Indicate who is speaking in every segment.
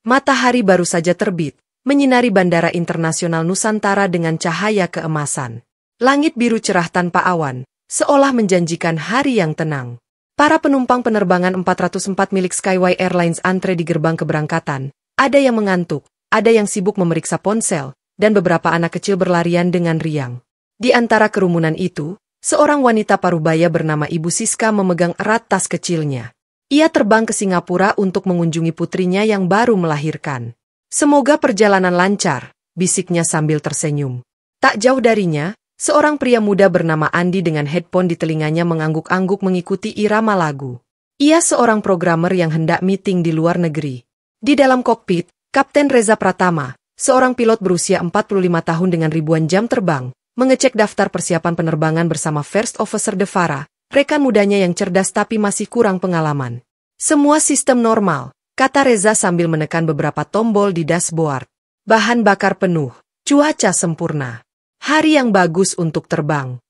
Speaker 1: Matahari baru saja terbit, menyinari Bandara Internasional Nusantara dengan cahaya keemasan. Langit biru cerah tanpa awan, seolah menjanjikan hari yang tenang. Para penumpang penerbangan 404 milik Skyway Airlines antre di gerbang keberangkatan. Ada yang mengantuk, ada yang sibuk memeriksa ponsel, dan beberapa anak kecil berlarian dengan riang. Di antara kerumunan itu, seorang wanita parubaya bernama Ibu Siska memegang erat tas kecilnya. Ia terbang ke Singapura untuk mengunjungi putrinya yang baru melahirkan. Semoga perjalanan lancar, bisiknya sambil tersenyum. Tak jauh darinya, seorang pria muda bernama Andi dengan headphone di telinganya mengangguk-angguk mengikuti irama lagu. Ia seorang programmer yang hendak meeting di luar negeri. Di dalam kokpit, Kapten Reza Pratama, seorang pilot berusia 45 tahun dengan ribuan jam terbang, mengecek daftar persiapan penerbangan bersama First Officer Devara, rekan mudanya yang cerdas tapi masih kurang pengalaman. Semua sistem normal, kata Reza sambil menekan beberapa tombol di dashboard. Bahan bakar penuh, cuaca sempurna. Hari yang bagus untuk terbang.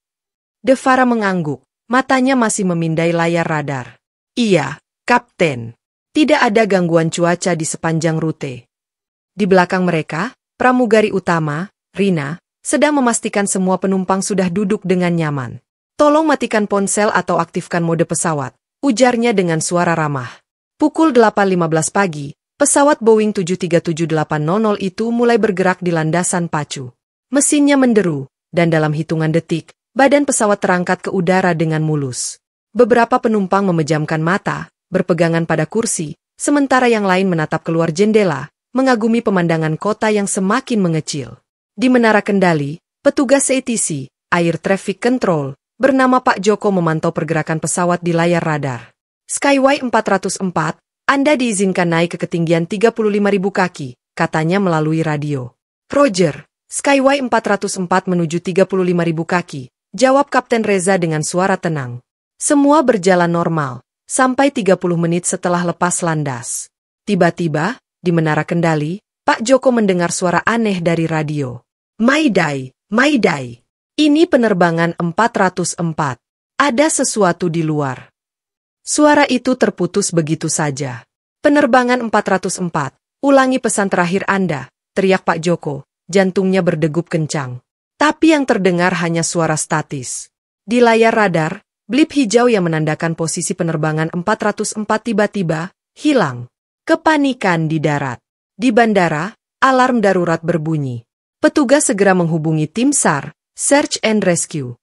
Speaker 1: Devara mengangguk, matanya masih memindai layar radar. Iya, Kapten. Tidak ada gangguan cuaca di sepanjang rute. Di belakang mereka, pramugari utama, Rina, sedang memastikan semua penumpang sudah duduk dengan nyaman. Tolong matikan ponsel atau aktifkan mode pesawat, ujarnya dengan suara ramah. Pukul 8.15 pagi, pesawat Boeing 737-800 itu mulai bergerak di landasan pacu. Mesinnya menderu, dan dalam hitungan detik, badan pesawat terangkat ke udara dengan mulus. Beberapa penumpang memejamkan mata, berpegangan pada kursi, sementara yang lain menatap keluar jendela, mengagumi pemandangan kota yang semakin mengecil. Di menara kendali, petugas ATC, Air Traffic Control, bernama Pak Joko memantau pergerakan pesawat di layar radar. Skyway 404, Anda diizinkan naik ke ketinggian 35.000 kaki, katanya melalui radio. Roger, Skyway 404 menuju 35.000 kaki, jawab Kapten Reza dengan suara tenang. Semua berjalan normal, sampai 30 menit setelah lepas landas. Tiba-tiba, di menara kendali, Pak Joko mendengar suara aneh dari radio. Mayday, Mayday. Ini penerbangan 404. Ada sesuatu di luar. Suara itu terputus begitu saja. Penerbangan 404. Ulangi pesan terakhir Anda, teriak Pak Joko, jantungnya berdegup kencang. Tapi yang terdengar hanya suara statis. Di layar radar, blip hijau yang menandakan posisi penerbangan 404 tiba-tiba hilang. Kepanikan di darat. Di bandara, alarm darurat berbunyi. Petugas segera menghubungi tim SAR, Search and Rescue.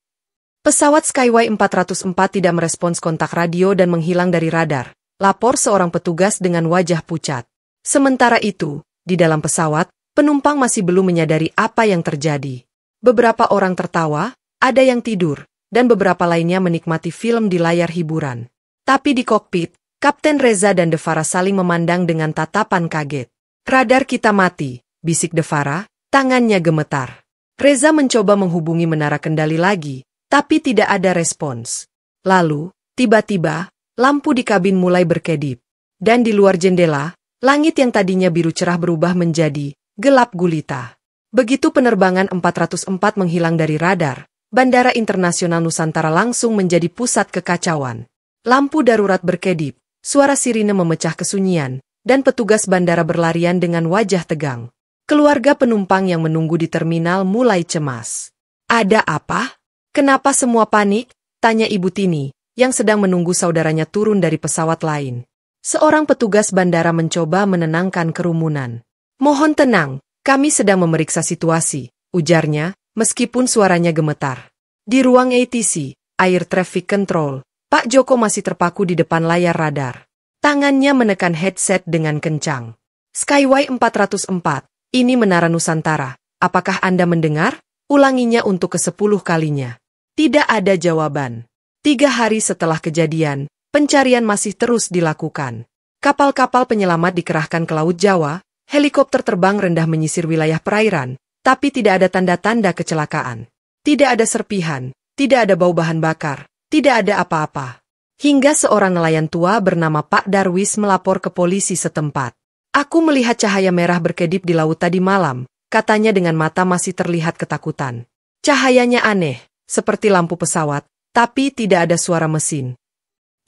Speaker 1: Pesawat Skyway 404 tidak merespons kontak radio dan menghilang dari radar, lapor seorang petugas dengan wajah pucat. Sementara itu, di dalam pesawat, penumpang masih belum menyadari apa yang terjadi. Beberapa orang tertawa, ada yang tidur, dan beberapa lainnya menikmati film di layar hiburan. Tapi di kokpit, Kapten Reza dan Devara saling memandang dengan tatapan kaget. Radar kita mati, bisik Devara, tangannya gemetar. Reza mencoba menghubungi menara kendali lagi, tapi tidak ada respons. Lalu, tiba-tiba, lampu di kabin mulai berkedip. Dan di luar jendela, langit yang tadinya biru cerah berubah menjadi gelap gulita. Begitu penerbangan 404 menghilang dari radar, Bandara Internasional Nusantara langsung menjadi pusat kekacauan. Lampu darurat berkedip, suara sirine memecah kesunyian, dan petugas bandara berlarian dengan wajah tegang. Keluarga penumpang yang menunggu di terminal mulai cemas. Ada apa? Kenapa semua panik? Tanya Ibu Tini, yang sedang menunggu saudaranya turun dari pesawat lain. Seorang petugas bandara mencoba menenangkan kerumunan. Mohon tenang, kami sedang memeriksa situasi, ujarnya, meskipun suaranya gemetar. Di ruang ATC, Air Traffic Control, Pak Joko masih terpaku di depan layar radar. Tangannya menekan headset dengan kencang. Skyway 404. Ini Menara Nusantara, apakah Anda mendengar? Ulanginya untuk ke-10 kalinya. Tidak ada jawaban. 3 hari setelah kejadian, pencarian masih terus dilakukan. Kapal-kapal penyelamat dikerahkan ke Laut Jawa, helikopter terbang rendah menyisir wilayah perairan, tapi tidak ada tanda-tanda kecelakaan. Tidak ada serpihan, tidak ada bau bahan bakar, tidak ada apa-apa. Hingga seorang nelayan tua bernama Pak Darwis melapor ke polisi setempat. Aku melihat cahaya merah berkedip di laut tadi malam, katanya dengan mata masih terlihat ketakutan. Cahayanya aneh, seperti lampu pesawat, tapi tidak ada suara mesin.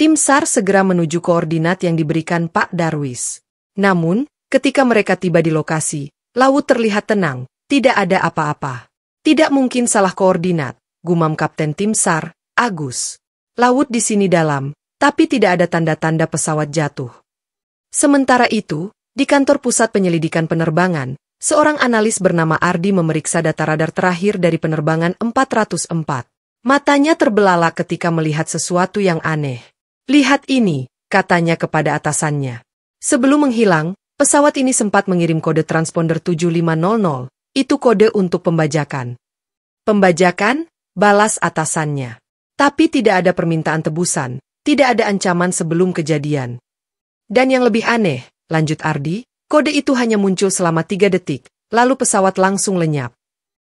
Speaker 1: Tim SAR segera menuju koordinat yang diberikan Pak Darwis. Namun, Ketika mereka tiba di lokasi, laut terlihat tenang, tidak ada apa-apa. Tidak mungkin salah koordinat, gumam Kapten Tim SAR, Agus. Laut di sini dalam, tapi tidak ada tanda-tanda pesawat jatuh. Sementara itu, di kantor pusat penyelidikan penerbangan, seorang analis bernama Ardi memeriksa data radar terakhir dari penerbangan 404. Matanya terbelalak ketika melihat sesuatu yang aneh. "Lihat ini," katanya kepada atasannya. Sebelum menghilang, pesawat ini sempat mengirim kode transponder 7500, itu kode untuk pembajakan. "Pembajakan?" balas atasannya. Tapi tidak ada permintaan tebusan, tidak ada ancaman sebelum kejadian. "Dan yang lebih aneh," lanjut Ardi, "kode itu hanya muncul selama 3 detik, lalu pesawat langsung lenyap."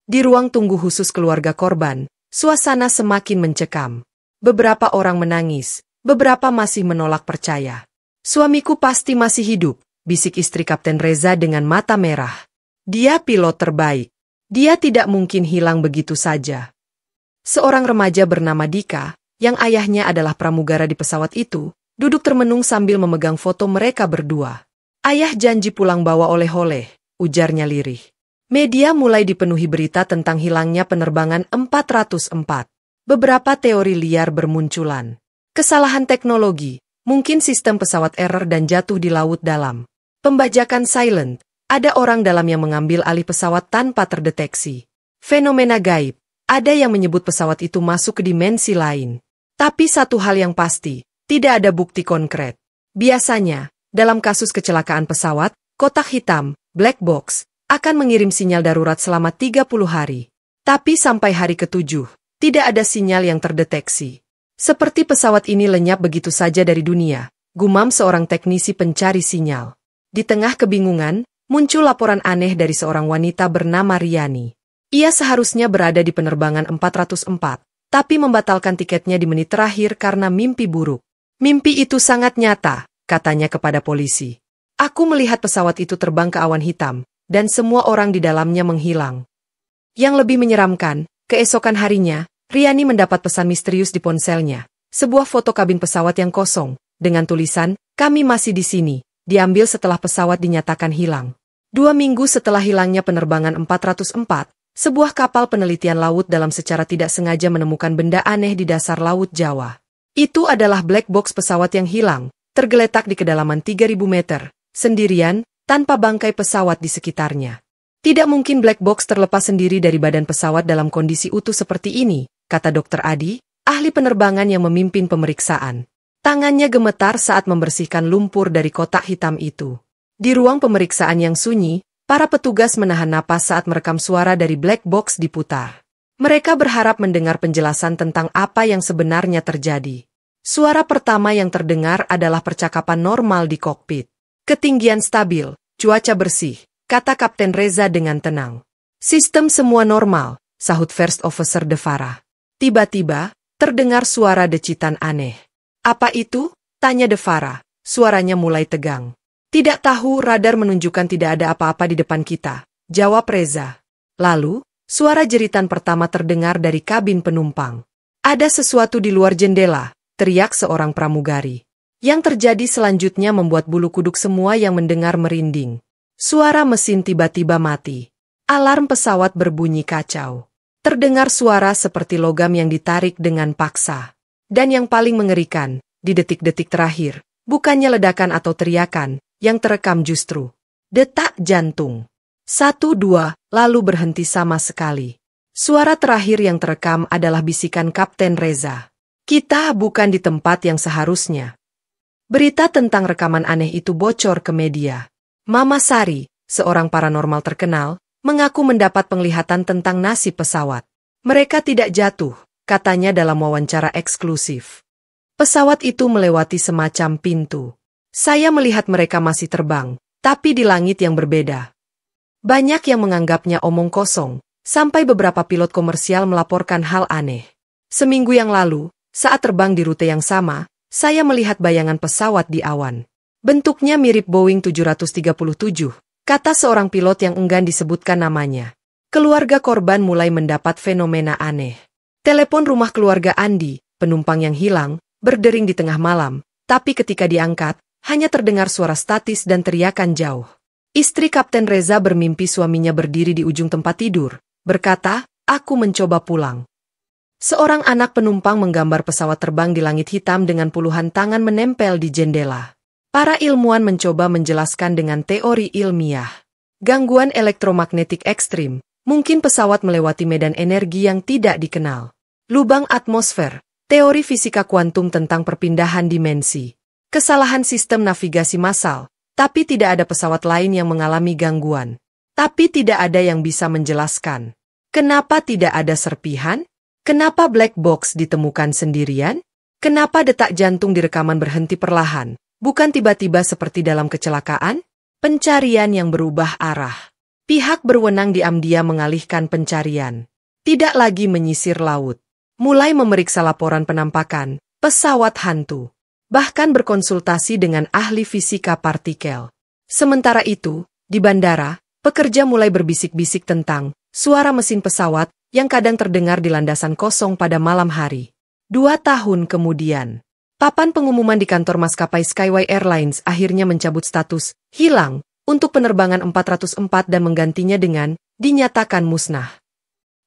Speaker 1: Di ruang tunggu khusus keluarga korban, suasana semakin mencekam. Beberapa orang menangis, beberapa masih menolak percaya. "Suamiku pasti masih hidup," bisik istri Kapten Reza dengan mata merah. "Dia pilot terbaik. Dia tidak mungkin hilang begitu saja." Seorang remaja bernama Dika, yang ayahnya adalah pramugara di pesawat itu, duduk termenung sambil memegang foto mereka berdua. "Ayah janji pulang bawa oleh-oleh," ujarnya lirih. Media mulai dipenuhi berita tentang hilangnya penerbangan 404. Beberapa teori liar bermunculan. Kesalahan teknologi, mungkin sistem pesawat error dan jatuh di laut dalam. Pembajakan silent, ada orang dalam yang mengambil alih pesawat tanpa terdeteksi. Fenomena gaib, ada yang menyebut pesawat itu masuk ke dimensi lain. Tapi satu hal yang pasti, tidak ada bukti konkret. Biasanya, dalam kasus kecelakaan pesawat, kotak hitam, black box, akan mengirim sinyal darurat selama 30 hari. Tapi sampai hari ke-7, tidak ada sinyal yang terdeteksi. Seperti pesawat ini lenyap begitu saja dari dunia, gumam seorang teknisi pencari sinyal. Di tengah kebingungan, muncul laporan aneh dari seorang wanita bernama Riani. Ia seharusnya berada di penerbangan 404, tapi membatalkan tiketnya di menit terakhir karena mimpi buruk. "Mimpi itu sangat nyata," katanya kepada polisi. "Aku melihat pesawat itu terbang ke awan hitam, dan semua orang di dalamnya menghilang." Yang lebih menyeramkan, keesokan harinya, Riani mendapat pesan misterius di ponselnya. Sebuah foto kabin pesawat yang kosong, dengan tulisan, "Kami masih di sini," diambil setelah pesawat dinyatakan hilang. 2 minggu setelah hilangnya penerbangan 404, sebuah kapal penelitian laut dalam secara tidak sengaja menemukan benda aneh di dasar Laut Jawa. Itu adalah black box pesawat yang hilang, tergeletak di kedalaman 3.000 meter, sendirian, tanpa bangkai pesawat di sekitarnya. "Tidak mungkin black box terlepas sendiri dari badan pesawat dalam kondisi utuh seperti ini," kata Dr. Adi, ahli penerbangan yang memimpin pemeriksaan. Tangannya gemetar saat membersihkan lumpur dari kotak hitam itu. Di ruang pemeriksaan yang sunyi, para petugas menahan napas saat merekam suara dari black box diputar. Mereka berharap mendengar penjelasan tentang apa yang sebenarnya terjadi. Suara pertama yang terdengar adalah percakapan normal di kokpit. "Ketinggian stabil, cuaca bersih," kata Kapten Reza dengan tenang. "Sistem semua normal," sahut First Officer Devara. Tiba-tiba, terdengar suara decitan aneh. "Apa itu?" tanya Devara. Suaranya mulai tegang. "Tidak tahu, radar menunjukkan tidak ada apa-apa di depan kita," jawab Reza. Lalu, suara jeritan pertama terdengar dari kabin penumpang. "Ada sesuatu di luar jendela," teriak seorang pramugari. Yang terjadi selanjutnya membuat bulu kuduk semua yang mendengar merinding. Suara mesin tiba-tiba mati. Alarm pesawat berbunyi kacau. Terdengar suara seperti logam yang ditarik dengan paksa. Dan yang paling mengerikan, di detik-detik terakhir, bukannya ledakan atau teriakan, yang terekam justru detak jantung. 1, 2, lalu berhenti sama sekali. Suara terakhir yang terekam adalah bisikan Kapten Reza. "Kita bukan di tempat yang seharusnya." Berita tentang rekaman aneh itu bocor ke media. Mama Sari, seorang paranormal terkenal, mengaku mendapat penglihatan tentang nasib pesawat. "Mereka tidak jatuh," katanya dalam wawancara eksklusif. "Pesawat itu melewati semacam pintu. Saya melihat mereka masih terbang, tapi di langit yang berbeda." Banyak yang menganggapnya omong kosong, sampai beberapa pilot komersial melaporkan hal aneh. "Seminggu yang lalu, saat terbang di rute yang sama, saya melihat bayangan pesawat di awan. Bentuknya mirip Boeing 737, kata seorang pilot yang enggan disebutkan namanya. Keluarga korban mulai mendapat fenomena aneh. Telepon rumah keluarga Andi, penumpang yang hilang, berdering di tengah malam, tapi ketika diangkat, hanya terdengar suara statis dan teriakan jauh. Istri Kapten Reza bermimpi suaminya berdiri di ujung tempat tidur, berkata, "Aku mencoba pulang." Seorang anak penumpang menggambar pesawat terbang di langit hitam dengan puluhan tangan menempel di jendela. Para ilmuwan mencoba menjelaskan dengan teori ilmiah. Gangguan elektromagnetik ekstrim, mungkin pesawat melewati medan energi yang tidak dikenal. Lubang atmosfer, teori fisika kuantum tentang perpindahan dimensi. Kesalahan sistem navigasi massal, tapi tidak ada pesawat lain yang mengalami gangguan. Tapi tidak ada yang bisa menjelaskan. Kenapa tidak ada serpihan? Kenapa black box ditemukan sendirian? Kenapa detak jantung di rekaman berhenti perlahan, bukan tiba-tiba seperti dalam kecelakaan? Pencarian yang berubah arah. Pihak berwenang diam-diam mengalihkan pencarian. Tidak lagi menyisir laut. Mulai memeriksa laporan penampakan pesawat hantu. Bahkan berkonsultasi dengan ahli fisika partikel. Sementara itu, di bandara, pekerja mulai berbisik-bisik tentang suara mesin pesawat yang kadang terdengar di landasan kosong pada malam hari. 2 tahun kemudian, papan pengumuman di kantor maskapai Skyway Airlines akhirnya mencabut status hilang untuk penerbangan 404 dan menggantinya dengan dinyatakan musnah.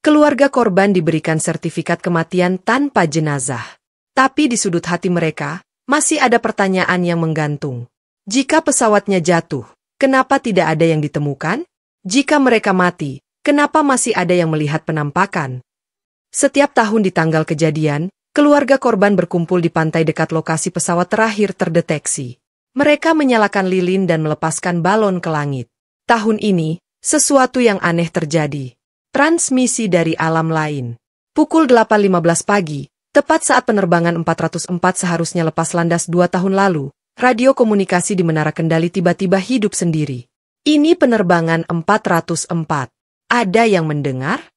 Speaker 1: Keluarga korban diberikan sertifikat kematian tanpa jenazah. Tapi di sudut hati mereka, masih ada pertanyaan yang menggantung. Jika pesawatnya jatuh, kenapa tidak ada yang ditemukan? Jika mereka mati, kenapa masih ada yang melihat penampakan? Setiap tahun di tanggal kejadian, keluarga korban berkumpul di pantai dekat lokasi pesawat terakhir terdeteksi. Mereka menyalakan lilin dan melepaskan balon ke langit. Tahun ini, sesuatu yang aneh terjadi. Transmisi dari alam lain. Pukul 8.15 pagi, tepat saat penerbangan 404 seharusnya lepas landas 2 tahun lalu, radio komunikasi di Menara Kendali tiba-tiba hidup sendiri. Ini penerbangan 404. Ada yang mendengar?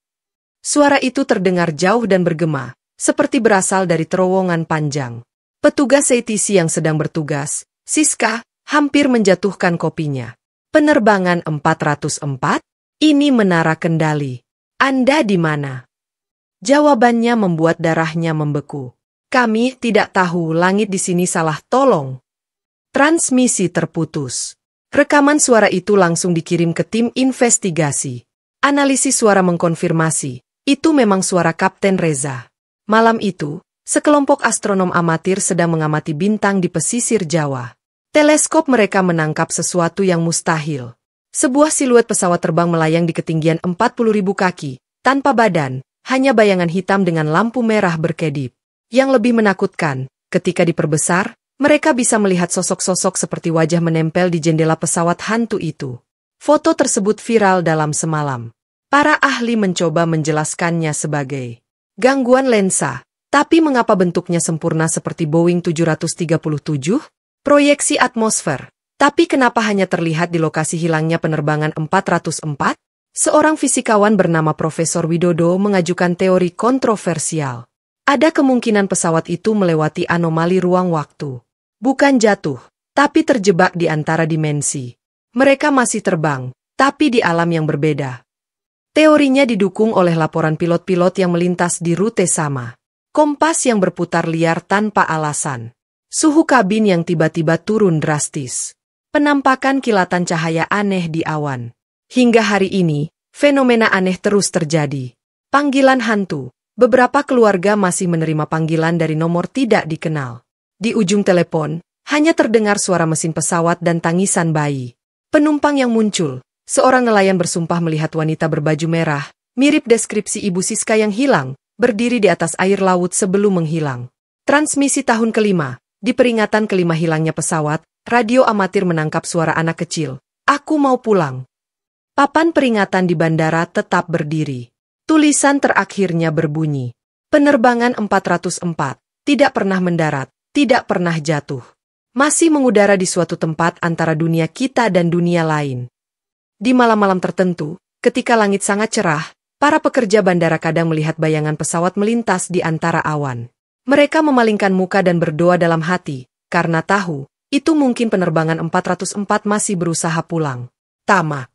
Speaker 1: Suara itu terdengar jauh dan bergema, seperti berasal dari terowongan panjang. Petugas ATC yang sedang bertugas, Siska, hampir menjatuhkan kopinya. Penerbangan 404? Ini Menara Kendali. Anda di mana? Jawabannya membuat darahnya membeku. Kami tidak tahu, langit di sini salah, tolong. Transmisi terputus. Rekaman suara itu langsung dikirim ke tim investigasi. Analisis suara mengkonfirmasi, itu memang suara Kapten Reza. Malam itu, sekelompok astronom amatir sedang mengamati bintang di pesisir Jawa. Teleskop mereka menangkap sesuatu yang mustahil. Sebuah siluet pesawat terbang melayang di ketinggian 40.000 kaki, tanpa badan, hanya bayangan hitam dengan lampu merah berkedip. Yang lebih menakutkan, ketika diperbesar, mereka bisa melihat sosok-sosok seperti wajah menempel di jendela pesawat hantu itu. Foto tersebut viral dalam semalam. Para ahli mencoba menjelaskannya sebagai gangguan lensa, tapi mengapa bentuknya sempurna seperti Boeing 737? Proyeksi atmosfer, tapi kenapa hanya terlihat di lokasi hilangnya penerbangan 404? Seorang fisikawan bernama Profesor Widodo mengajukan teori kontroversial. Ada kemungkinan pesawat itu melewati anomali ruang waktu. Bukan jatuh, tapi terjebak di antara dimensi. Mereka masih terbang, tapi di alam yang berbeda. Teorinya didukung oleh laporan pilot-pilot yang melintas di rute sama. Kompas yang berputar liar tanpa alasan. Suhu kabin yang tiba-tiba turun drastis. Penampakan kilatan cahaya aneh di awan. Hingga hari ini, fenomena aneh terus terjadi. Panggilan hantu. Beberapa keluarga masih menerima panggilan dari nomor tidak dikenal. Di ujung telepon, hanya terdengar suara mesin pesawat dan tangisan bayi. Penumpang yang muncul, seorang nelayan bersumpah melihat wanita berbaju merah, mirip deskripsi Ibu Siska yang hilang, berdiri di atas air laut sebelum menghilang. Transmisi tahun kelima, di peringatan kelima hilangnya pesawat, radio amatir menangkap suara anak kecil. Aku mau pulang. Papan peringatan di bandara tetap berdiri. Tulisan terakhirnya berbunyi. Penerbangan 404, tidak pernah mendarat, tidak pernah jatuh. Masih mengudara di suatu tempat antara dunia kita dan dunia lain. Di malam-malam tertentu, ketika langit sangat cerah, para pekerja bandara kadang melihat bayangan pesawat melintas di antara awan. Mereka memalingkan muka dan berdoa dalam hati, karena tahu, itu mungkin penerbangan 404 masih berusaha pulang. Tamak.